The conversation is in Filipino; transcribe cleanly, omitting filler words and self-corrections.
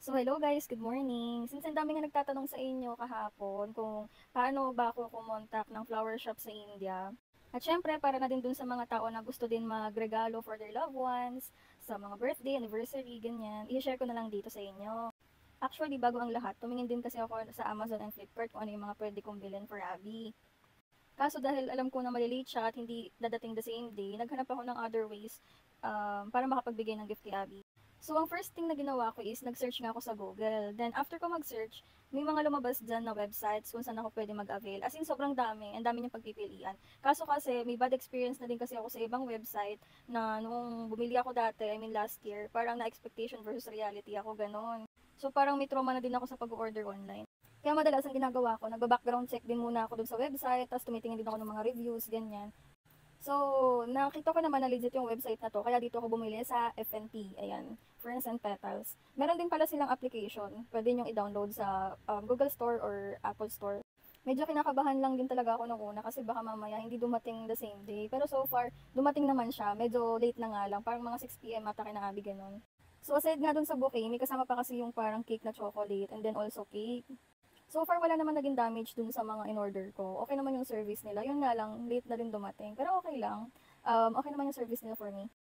So hello guys, good morning. Since ang dami nga nagtatanong sa inyo kahapon kung paano ba ako kumontak ng flower shop sa India. At syempre, para na din dun sa mga tao na gusto din magregalo for their loved ones, sa mga birthday, anniversary, ganyan, i-share ko na lang dito sa inyo. Actually, bago ang lahat, tumingin din kasi ako sa Amazon and Flipkart kung ano yung mga pwede kong bilhin for Abby. Kaso dahil alam ko na malilate siya at hindi dadating the same day, naghanap ako ng other ways para makapagbigay ng gift kay Abby. So, ang first thing na ginawa ko is nag-search nga ako sa Google. Then, after ko mag-search, may mga lumabas dyan na websites kung saan ako pwede mag-avail. As in, sobrang dami. Ang dami niyang pagpipilian. Kaso kasi, may bad experience na din kasi ako sa ibang website na nung bumili ako dati, I mean last year, parang na-expectation versus reality ako, ganon. So, parang may trauma na din ako sa pag-order online. Kaya madalas ang ginagawa ko, nagba-background check din muna ako dun sa website, tapos tumitingin din ako ng mga reviews, ganyan. So, nakita ko naman na legit yung website na to, kaya dito ako bumili sa FNP, ayan, Ferns and Petals. Meron din pala silang application, pwede nyo i-download sa Google Store or Apple Store. Medyo kinakabahan lang din talaga ako nung una kasi baka mamaya hindi dumating the same day. Pero so far, dumating naman siya. Medyo late na nga lang. Parang mga 6 p.m. ata kinaabi ganun. So aside nga dun sa bouquet, may kasama pa kasi yung parang cake na chocolate and then also cake. So far, wala naman naging damage dun sa mga in-order ko. Okay naman yung service nila. Yun nga lang, late na rin dumating. Pero okay lang. Okay naman yung service nila for me.